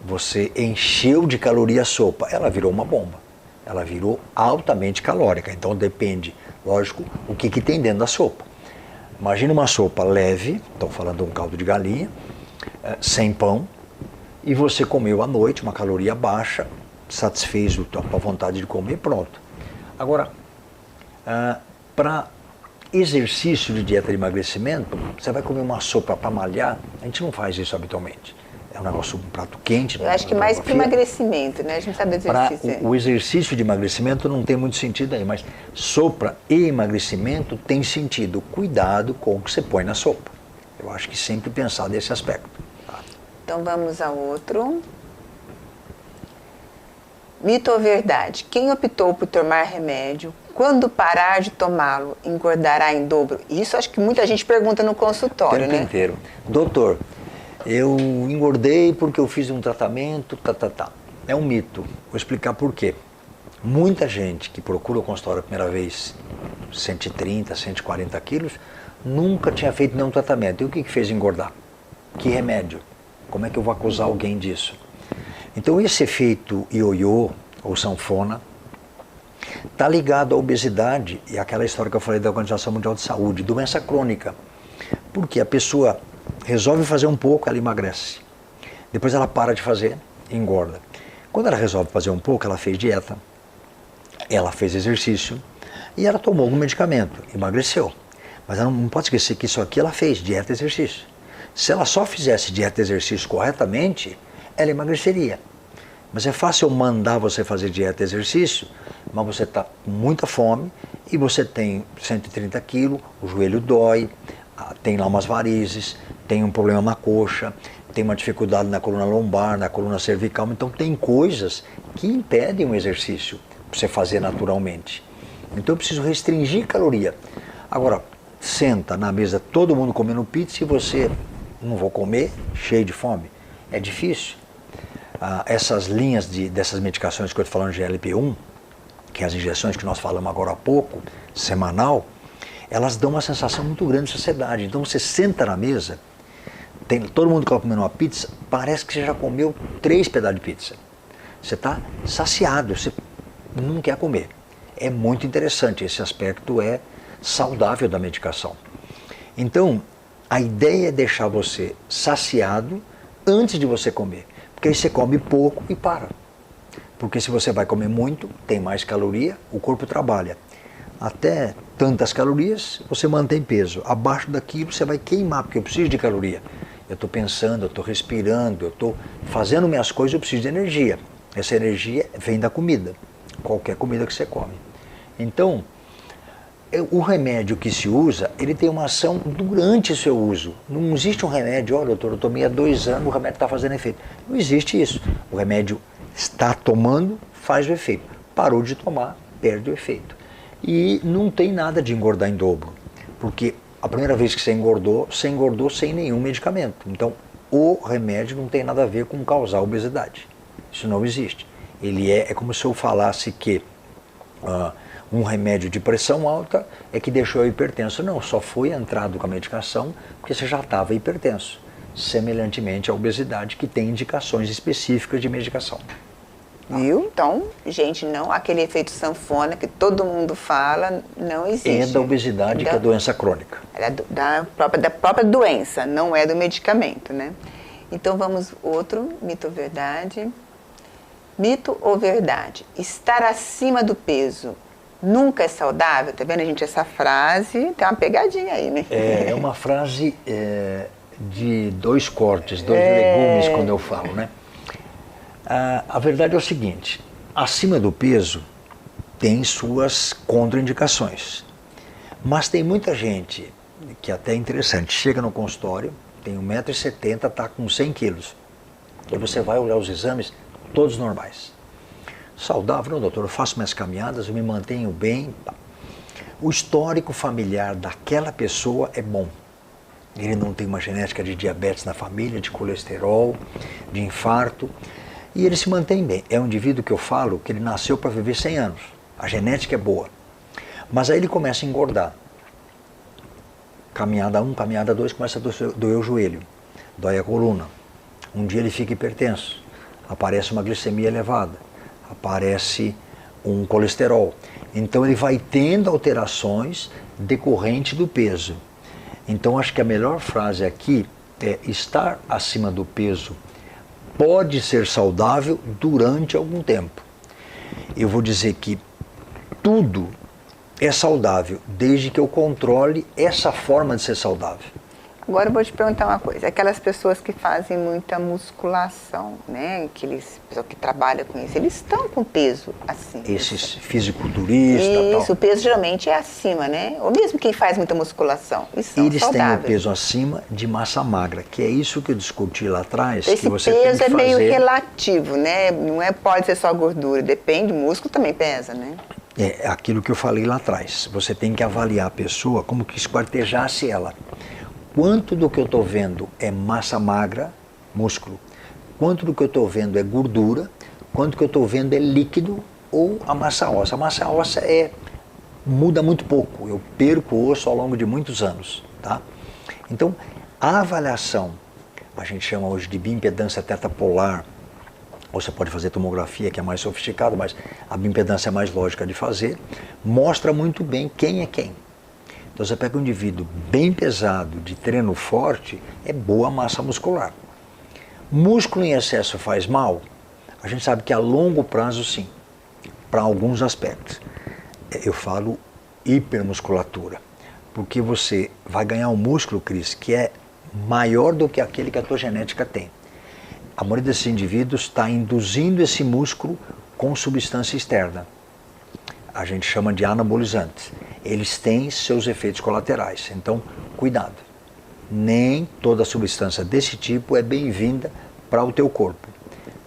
Você encheu de caloria a sopa, ela virou uma bomba. Ela virou altamente calórica. Então depende, lógico, o que tem dentro da sopa. Imagina uma sopa leve, estou falando de um caldo de galinha, sem pão, e você comeu à noite uma caloria baixa, satisfez a tua vontade de comer, pronto. Agora, para exercício de dieta de emagrecimento, você vai comer uma sopa para malhar, a gente não faz isso habitualmente. É um negócio, um prato quente. Eu acho que mais para emagrecimento, né? A gente sabe exercício. O exercício de emagrecimento não tem muito sentido aí, mas sopa e emagrecimento tem sentido. Cuidado com o que você põe na sopa. Eu acho que sempre pensar desse aspecto. Tá? Então vamos a outro. Mito ou verdade? Quem optou por tomar remédio, quando parar de tomá-lo, engordará em dobro? Isso acho que muita gente pergunta no consultório, né? O tempo inteiro. Doutor, eu engordei porque eu fiz um tratamento, É um mito. Vou explicar por quê. Muita gente que procura o consultório a primeira vez, 130, 140 quilos, nunca tinha feito nenhum tratamento. E o que fez engordar? Que remédio? Como é que eu vou acusar alguém disso? Então esse efeito ioiô ou sanfona está ligado à obesidade e àquela história que eu falei da Organização Mundial de Saúde, doença crônica. Porque a pessoa resolve fazer um pouco, ela emagrece. Depois ela para de fazer e engorda. Quando ela resolve fazer um pouco, ela fez dieta, ela fez exercício e ela tomou algum medicamento, emagreceu. Mas ela não pode esquecer que isso aqui ela fez, dieta e exercício. Se ela só fizesse dieta e exercício corretamente, ela emagreceria. Mas é fácil eu mandar você fazer dieta e exercício, mas você está com muita fome e você tem 130 quilos, o joelho dói, tem lá umas varizes, tem um problema na coxa, tem uma dificuldade na coluna lombar, na coluna cervical. Então tem coisas que impedem o exercício para você fazer naturalmente. Então eu preciso restringir caloria. Agora, senta na mesa todo mundo comendo pizza e você, não vou comer, cheio de fome. É difícil. Essas linhas dessas medicações que eu estou falando de GLP-1, que é as injeções que nós falamos agora há pouco, semanal, elas dão uma sensação muito grande de saciedade. Então você senta na mesa, tem todo mundo que vai comendo uma pizza, parece que você já comeu 3 pedaços de pizza. Você está saciado, você não quer comer. É muito interessante, esse aspecto é saudável da medicação. Então, a ideia é deixar você saciado antes de você comer. Porque aí você come pouco e para. Porque se você vai comer muito, tem mais caloria, o corpo trabalha. Até tantas calorias, você mantém peso. Abaixo daquilo, você vai queimar, porque eu preciso de caloria. Eu estou pensando, eu estou respirando, eu estou fazendo minhas coisas, eu preciso de energia. Essa energia vem da comida, qualquer comida que você come. Então, o remédio que se usa, ele tem uma ação durante o seu uso. Não existe um remédio, olha, doutor, eu tomei há 2 anos, o remédio está fazendo efeito. Não existe isso. O remédio está tomando, faz o efeito. Parou de tomar, perde o efeito. E não tem nada de engordar em dobro, porque a primeira vez que você engordou sem nenhum medicamento. Então, o remédio não tem nada a ver com causar obesidade. Isso não existe. Ele é como se eu falasse que um remédio de pressão alta é que deixou eu hipertenso. Não, só foi entrado com a medicação porque você já estava hipertenso. Semelhantemente à obesidade, que tem indicações específicas de medicação. Viu? Então, gente, não, aquele efeito sanfona que todo mundo fala, não existe. É da obesidade, que é doença crônica. É da própria doença, não é do medicamento, né? Então vamos, outro, mito ou verdade. Mito ou verdade? Estar acima do peso nunca é saudável? Tá vendo, gente? Essa frase tem uma pegadinha aí, né? É uma frase de 2 cortes, 2 legumes, quando eu falo, né? A verdade é o seguinte, acima do peso tem suas contraindicações, mas tem muita gente, que até é interessante, chega no consultório, tem 1,70 m, está com 100 quilos, e você vai olhar os exames, todos normais. Saudável, não, doutor, eu faço minhas caminhadas, eu me mantenho bem. O histórico familiar daquela pessoa é bom. Ele não tem uma genética de diabetes na família, de colesterol, de infarto, e ele se mantém bem. É um indivíduo que eu falo que ele nasceu para viver 100 anos. A genética é boa. Mas aí ele começa a engordar. caminhada 1, caminhada 2, começa a doer o joelho, dói a coluna. Um dia ele fica hipertenso, aparece uma glicemia elevada, aparece um colesterol. Então ele vai tendo alterações decorrentes do peso. Então acho que a melhor frase aqui é: estar acima do peso pode ser saudável durante algum tempo. Eu vou dizer que tudo é saudável desde que eu controle essa forma de ser saudável. Agora eu vou te perguntar uma coisa. Aquelas pessoas que fazem muita musculação, né? Aqueles pessoas que trabalham com isso, eles estão com peso acima. Esses fisiculturistas, isso, tal. O peso geralmente é acima, né? Ou mesmo quem faz muita musculação. Eles são Eles saudáveis. têm o peso acima de massa magra, que é isso que eu discuti lá atrás. Esse que você peso tem que é meio fazer... relativo, né? Não é, pode ser só gordura, depende, músculo também pesa, né? É aquilo que eu falei lá atrás. Você tem que avaliar a pessoa como que esquartejasse ela. Quanto do que eu estou vendo é massa magra, músculo? Quanto do que eu estou vendo é gordura? Quanto que eu estou vendo é líquido ou a massa óssea? A massa óssea muda muito pouco. Eu perco osso ao longo de muitos anos, tá? Então, a avaliação, a gente chama hoje de bioimpedância tetapolar, ou você pode fazer tomografia, que é mais sofisticado, mas a bioimpedância é mais lógica de fazer, mostra muito bem quem é quem. Então você pega um indivíduo bem pesado, de treino forte, é boa massa muscular. Músculo em excesso faz mal? A gente sabe que a longo prazo sim, para alguns aspectos. Eu falo hipermusculatura, porque você vai ganhar um músculo, Cris, que é maior do que aquele que a tua genética tem. A maioria desses indivíduos está induzindo esse músculo com substância externa. A gente chama de anabolizantes. Eles têm seus efeitos colaterais, então cuidado. Nem toda substância desse tipo é bem-vinda para o teu corpo.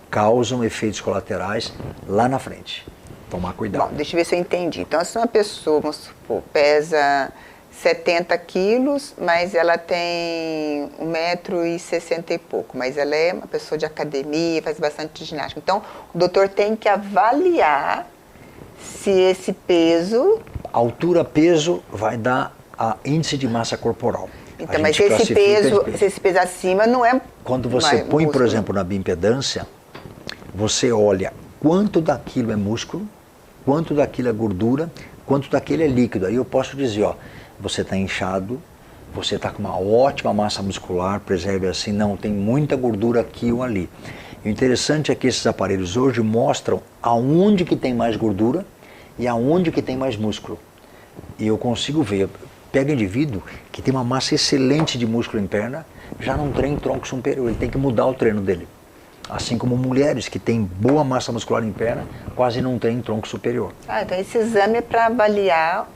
Causam efeitos colaterais lá na frente. Tomar cuidado. Bom, deixa eu ver se eu entendi. Então, se uma pessoa, vamos supor, pesa 70 quilos, mas ela tem 1,60 m e pouco, mas ela é uma pessoa de academia, faz bastante ginástica. Então, o doutor tem que avaliar se esse peso... Altura-peso vai dar a índice de massa corporal. Então, mas se esse peso acima não é... Quando você põe, por exemplo, na bioimpedância, você olha quanto daquilo é músculo, quanto daquilo é gordura, quanto daquilo é líquido. Aí eu posso dizer, ó, você está inchado, você está com uma ótima massa muscular, preserve assim, não, tem muita gordura aqui ou ali. E o interessante é que esses aparelhos hoje mostram aonde que tem mais gordura e aonde que tem mais músculo. E eu consigo ver, pega indivíduo que tem uma massa excelente de músculo em perna, já não treina tronco superior, ele tem que mudar o treino dele. Assim como mulheres que têm boa massa muscular em perna, quase não têm tronco superior. Então esse exame é para avaliar...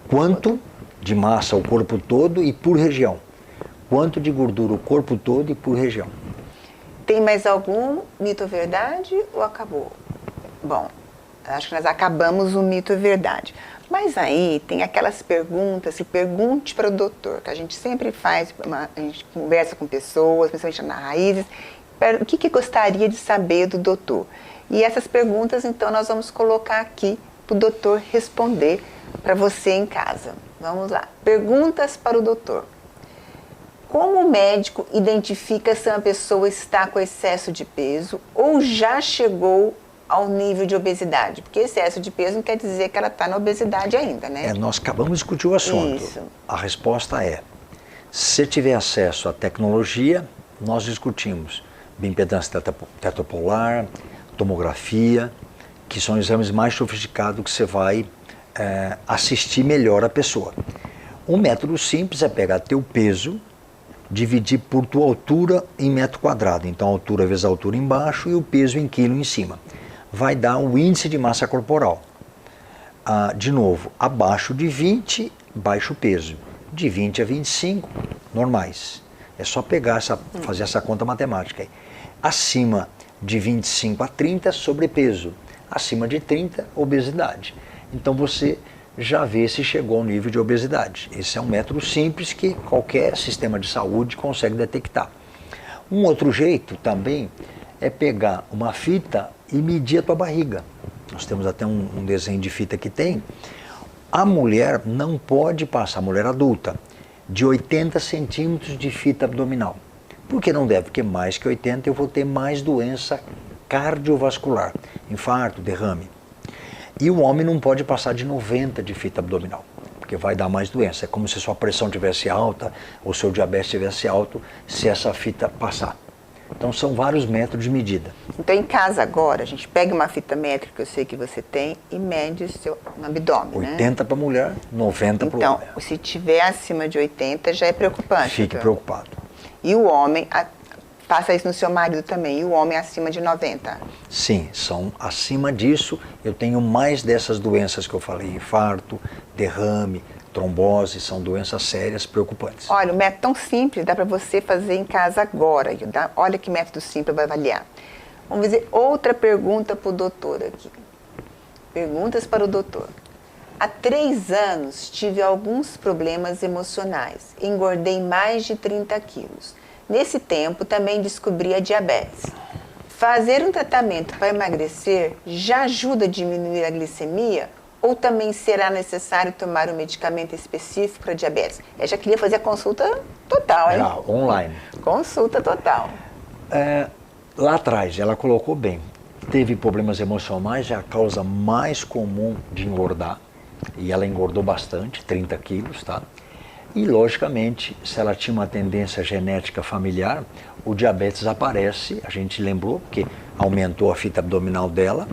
Quanto de massa o corpo todo e por região. Quanto de gordura o corpo todo e por região. Tem mais algum mito ou verdade ou acabou? Bom, acho que nós acabamos o mito ou verdade. Mas aí tem aquelas perguntas, se pergunte para o doutor, que a gente sempre faz, a gente conversa com pessoas, principalmente na Raízes, o que gostaria de saber do doutor? E essas perguntas, então, nós vamos colocar aqui para o doutor responder para você em casa. Vamos lá. Perguntas para o doutor. Como o médico identifica se uma pessoa está com excesso de peso ou já chegou ao nível de obesidade? Porque excesso de peso não quer dizer que ela está na obesidade ainda, né? Nós acabamos de discutir o assunto. Isso. A resposta é, se tiver acesso à tecnologia, nós discutimos bioimpedância tetapolar, tomografia, que são exames mais sofisticados que você vai assistir melhor a pessoa. Um método simples é pegar teu peso, dividir por tua altura em metro quadrado. Então, a altura vezes a altura embaixo e o peso em quilo em cima. Vai dar o índice de massa corporal. De novo, abaixo de 20, baixo peso. De 20 a 25, normais. É só pegar fazer essa conta matemática aí. Acima de 25 a 30, sobrepeso. Acima de 30, obesidade. Então você já vê se chegou ao nível de obesidade. Esse é um método simples que qualquer sistema de saúde consegue detectar. Um outro jeito também é pegar uma fita e medir a tua barriga. Nós temos até um desenho de fita que tem. A mulher não pode passar, a mulher adulta, de 80 centímetros de fita abdominal. Por que não deve? Porque mais que 80 eu vou ter mais doença cardiovascular, infarto, derrame. E o homem não pode passar de 90 de fita abdominal, porque vai dar mais doença. É como se sua pressão estivesse alta ou seu diabetes estivesse alto se essa fita passar. Então são vários métodos de medida. Então em casa agora, a gente pega uma fita métrica que eu sei que você tem e mede o seu abdômen, 80 para mulher, 90 para o homem. Então, se tiver acima de 80 já é preocupante. Fique preocupado. E o homem, faça isso no seu marido também, e o homem acima de 90? Sim, são acima disso. Eu tenho mais dessas doenças que eu falei, infarto, derrame, trombose, são doenças sérias, preocupantes. Olha, o método tão simples, dá para você fazer em casa agora. Olha que método simples vai avaliar. Vamos fazer outra pergunta para o doutor aqui. Perguntas para o doutor. Há 3 anos tive alguns problemas emocionais. Engordei mais de 30 quilos. Nesse tempo também descobri a diabetes. Fazer um tratamento para emagrecer já ajuda a diminuir a glicemia? Ou também será necessário tomar um medicamento específico para diabetes? Eu já queria fazer a consulta total, hein? Já, online. Consulta total. Lá atrás, ela colocou bem. Teve problemas emocionais, é a causa mais comum de engordar. E ela engordou bastante, 30 quilos, tá? E, logicamente, se ela tinha uma tendência genética familiar, o diabetes aparece, a gente lembrou, porque aumentou a fita abdominal dela,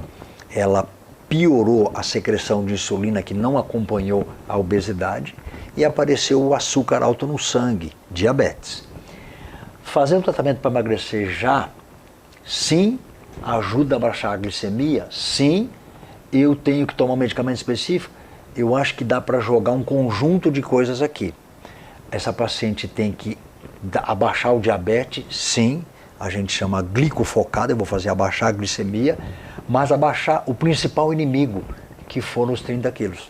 ela piorou a secreção de insulina que não acompanhou a obesidade e apareceu o açúcar alto no sangue, diabetes. Fazer um tratamento para emagrecer já, sim, ajuda a baixar a glicemia, sim, eu tenho que tomar um medicamento específico, eu acho que dá para jogar um conjunto de coisas aqui. Essa paciente tem que abaixar o diabetes, sim, a gente chama glicofocada, eu vou fazer abaixar a glicemia, mas abaixar o principal inimigo, que foram os 30 quilos.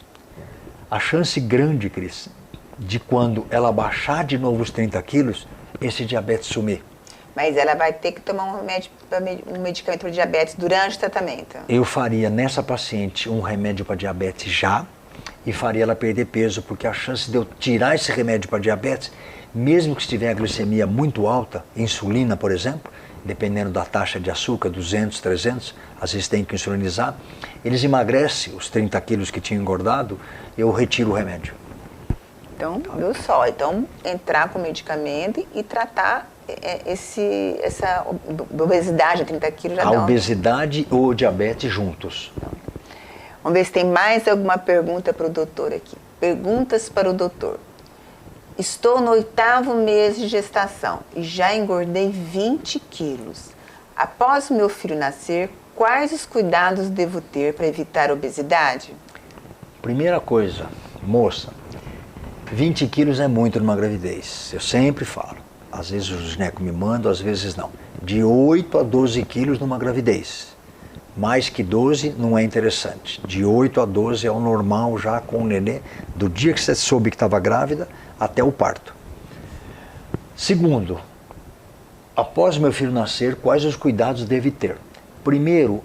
A chance grande, Cris, de quando ela baixar de novo os 30 quilos, esse diabetes sumir. Mas ela vai ter que tomar um medicamento para diabetes durante o tratamento? Eu faria nessa paciente um remédio para diabetes já e faria ela perder peso, porque a chance de eu tirar esse remédio para diabetes, mesmo que estiver a glicemia muito alta, insulina, por exemplo, dependendo da taxa de açúcar, 200, 300, às vezes tem que insulinizar, eles emagrecem os 30 quilos que tinham engordado, eu retiro o remédio. Então, viu só, então entrar com medicamento e tratar essa obesidade, 30 quilos já a obesidade ou o diabetes juntos. Vamos ver se tem mais alguma pergunta para o doutor aqui. Perguntas para o doutor. Estou no 8º mês de gestação e já engordei 20 quilos. Após o meu filho nascer, quais os cuidados devo ter para evitar a obesidade? Primeira coisa, moça, 20 quilos é muito numa gravidez. Eu sempre falo. Às vezes os ginecos me mandam, às vezes não. De 8 a 12 quilos numa gravidez. Mais que 12 não é interessante. De 8 a 12 é o normal já com o nenê, do dia que você soube que estava grávida até o parto. Segundo, após meu filho nascer, quais os cuidados deve ter? Primeiro,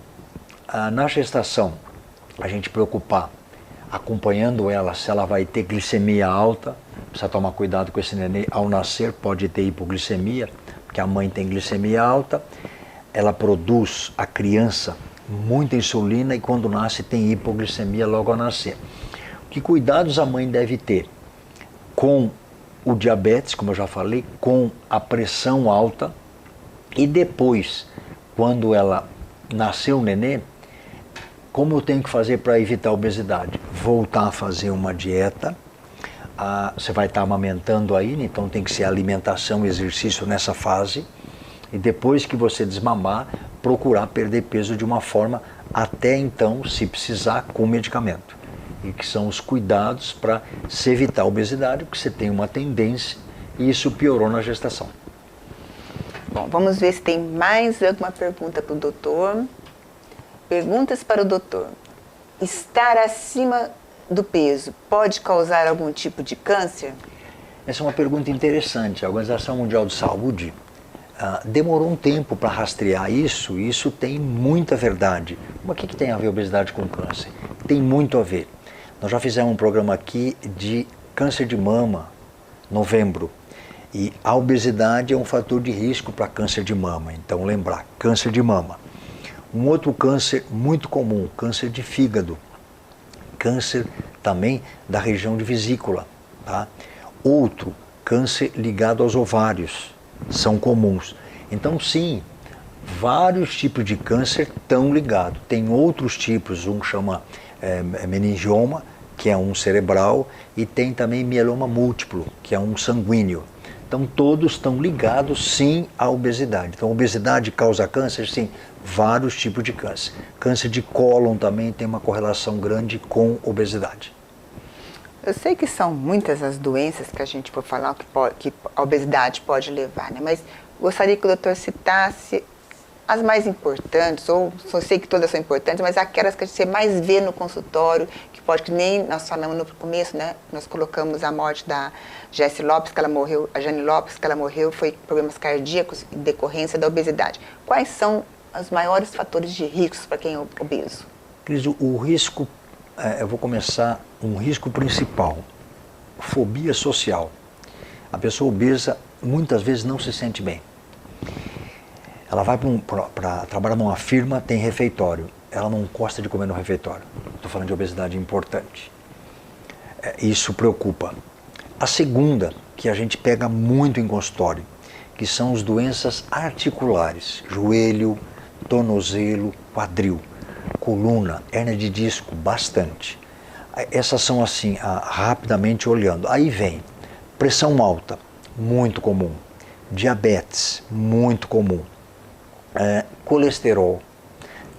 na gestação, a gente preocupar, acompanhando ela, se ela vai ter glicemia alta, precisa tomar cuidado com esse nenê, ao nascer pode ter hipoglicemia, porque a mãe tem glicemia alta, ela produz, a criança, muita insulina e quando nasce tem hipoglicemia logo ao nascer. Que cuidados a mãe deve ter? Com o diabetes, como eu já falei, com a pressão alta e depois, quando ela nasceu o nenê, como eu tenho que fazer para evitar a obesidade? Voltar a fazer uma dieta, você vai estar amamentando ainda, então tem que ser alimentação e exercício nessa fase, e depois que você desmamar, procurar perder peso de uma forma, até então, se precisar, com medicamento. E que são os cuidados para se evitar a obesidade, porque você tem uma tendência e isso piorou na gestação. Bom, vamos ver se tem mais alguma pergunta para o doutor. Perguntas para o doutor. Estar acima do peso pode causar algum tipo de câncer? Essa é uma pergunta interessante. A Organização Mundial de Saúde demorou um tempo para rastrear isso, e isso tem muita verdade. Mas o que tem a ver obesidade com câncer? Tem muito a ver. Nós já fizemos um programa aqui de câncer de mama novembro. E a obesidade é um fator de risco para câncer de mama. Então lembrar, câncer de mama. Um outro câncer muito comum, câncer de fígado. Câncer também da região de vesícula. Tá? Outro, câncer ligado aos ovários. São comuns. Então sim, vários tipos de câncer estão ligados. Tem outros tipos, um chama meningioma, que é um cerebral, e tem também mieloma múltiplo, que é um sanguíneo. Então todos estão ligados sim à obesidade. Então a obesidade causa câncer? Sim, vários tipos de câncer. Câncer de cólon também tem uma correlação grande com obesidade. Eu sei que são muitas as doenças que a gente for falar que a obesidade pode levar, né? Mas gostaria que o doutor citasse as mais importantes, ou eu sei que todas são importantes, mas aquelas que você mais vê no consultório, que nem nós falamos no começo, né? Nós colocamos a morte da Jesse Lopes, que ela morreu, a Jane Lopes, que ela morreu, foi problemas cardíacos em decorrência da obesidade. Quais são os maiores fatores de risco para quem é obeso? Cris, o risco, eu vou começar, um risco principal, fobia social. A pessoa obesa muitas vezes não se sente bem. Ela vai para trabalhar numa firma, tem refeitório. Ela não gosta de comer no refeitório. Estou falando de obesidade importante. Isso preocupa. A segunda, que a gente pega muito em consultório, que são as doenças articulares, joelho, tornozelo, quadril, coluna, hérnia de disco, bastante. Essas são assim, rapidamente olhando. Aí vem pressão alta, muito comum. Diabetes, muito comum. Colesterol,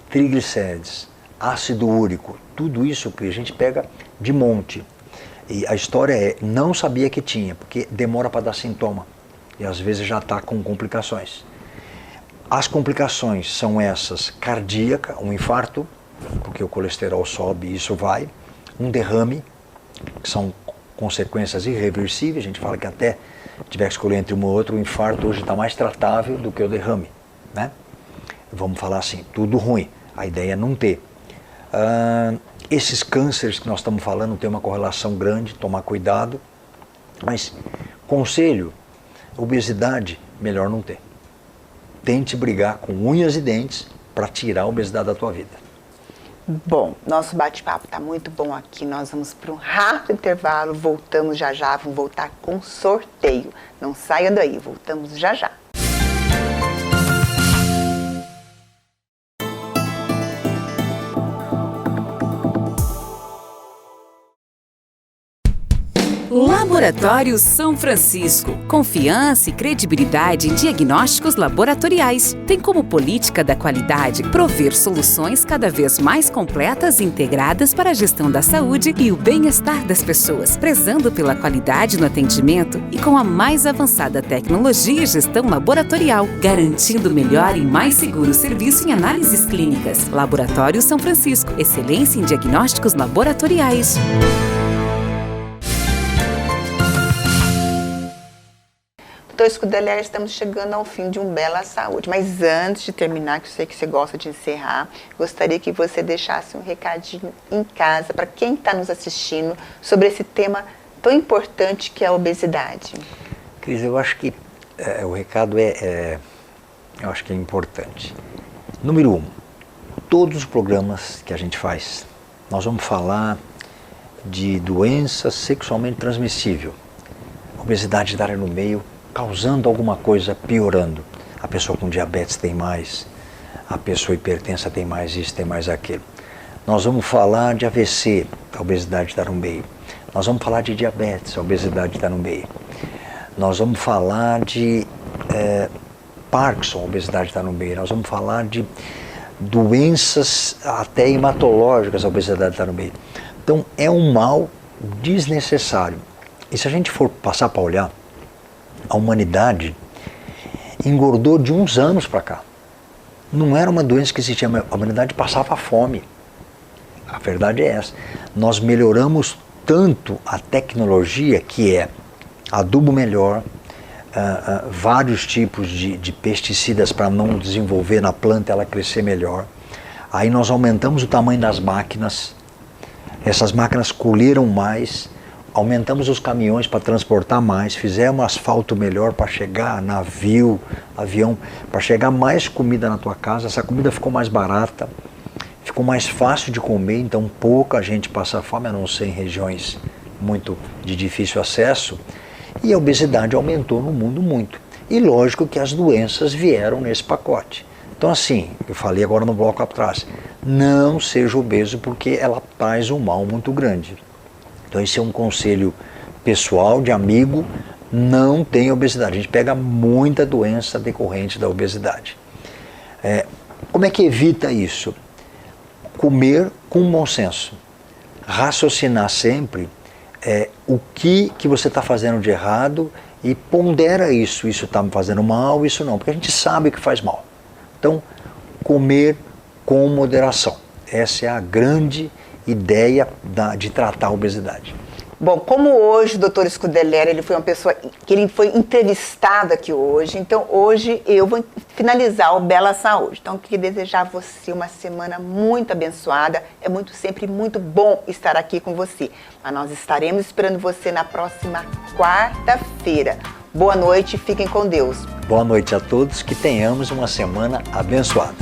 triglicérides, ácido úrico, tudo isso que a gente pega de monte. E a história é, não sabia que tinha, porque demora para dar sintoma. E às vezes já está com complicações. As complicações são essas, cardíaca, um infarto, porque o colesterol sobe e isso vai. Um derrame, que são consequências irreversíveis. A gente fala que até tiver que escolher entre um ou outro, o infarto hoje está mais tratável do que o derrame, né? Vamos falar assim, tudo ruim. A ideia é não ter. Esses cânceres que nós estamos falando têm uma correlação grande, tomar cuidado. Mas, conselho, obesidade, melhor não ter. Tente brigar com unhas e dentes para tirar a obesidade da tua vida. Bom, nosso bate-papo está muito bom aqui. Nós vamos para um rápido intervalo, voltamos já já, vamos voltar com sorteio. Não saia daí, voltamos já já. Laboratório São Francisco. Confiança e credibilidade em diagnósticos laboratoriais. Tem como política da qualidade prover soluções cada vez mais completas e integradas para a gestão da saúde e o bem-estar das pessoas, prezando pela qualidade no atendimento e com a mais avançada tecnologia e gestão laboratorial, garantindo melhor e mais seguro serviço em análises clínicas. Laboratório São Francisco. Excelência em diagnósticos laboratoriais. Doutor Scudeler, estamos chegando ao fim de um Bela Saúde, mas antes de terminar, que eu sei que você gosta de encerrar, gostaria que você deixasse um recadinho em casa para quem está nos assistindo sobre esse tema tão importante que é a obesidade. Cris, eu acho que o recado eu acho que é importante. Número 1, todos os programas que a gente faz, nós vamos falar de doença sexualmente transmissível, obesidade da área no meio, causando alguma coisa, piorando. A pessoa com diabetes tem mais, a pessoa hipertensa tem mais isso, tem mais aquilo. Nós vamos falar de AVC, a obesidade está no meio. Nós vamos falar de diabetes, a obesidade está no meio. Nós vamos falar de Parkinson, a obesidade está no meio. Nós vamos falar de doenças até hematológicas, a obesidade está no meio. Então é um mal desnecessário. E se a gente for passar para olhar, a humanidade engordou de uns anos para cá. Não era uma doença que existia, a humanidade passava fome. A verdade é essa. Nós melhoramos tanto a tecnologia, que é adubo melhor, vários tipos de pesticidas para não desenvolver na planta, ela crescer melhor. Aí nós aumentamos o tamanho das máquinas, essas máquinas colheram mais, aumentamos os caminhões para transportar mais, fizemos asfalto melhor para chegar navio, avião, para chegar mais comida na tua casa. Essa comida ficou mais barata, ficou mais fácil de comer, então pouca gente passa fome, a não ser em regiões muito de difícil acesso, e a obesidade aumentou no mundo muito. E lógico que as doenças vieram nesse pacote. Então assim, eu falei agora no bloco atrás, não seja obeso porque ela traz um mal muito grande. Então esse é um conselho pessoal, de amigo, não tenha obesidade. A gente pega muita doença decorrente da obesidade. Como é que evita isso? Comer com bom senso. Raciocinar sempre o que você está fazendo de errado e pondera isso. Isso está me fazendo mal, isso não. Porque a gente sabe que faz mal. Então, comer com moderação. Essa é a grande ideia de tratar a obesidade. Bom, como hoje o Dr. Scudeler, ele foi uma pessoa que ele foi entrevistado aqui hoje, então hoje eu vou finalizar o Bela Saúde. Então eu queria desejar a você uma semana muito abençoada. É sempre muito bom estar aqui com você. Mas nós estaremos esperando você na próxima quarta-feira. Boa noite, fiquem com Deus. Boa noite a todos, que tenhamos uma semana abençoada.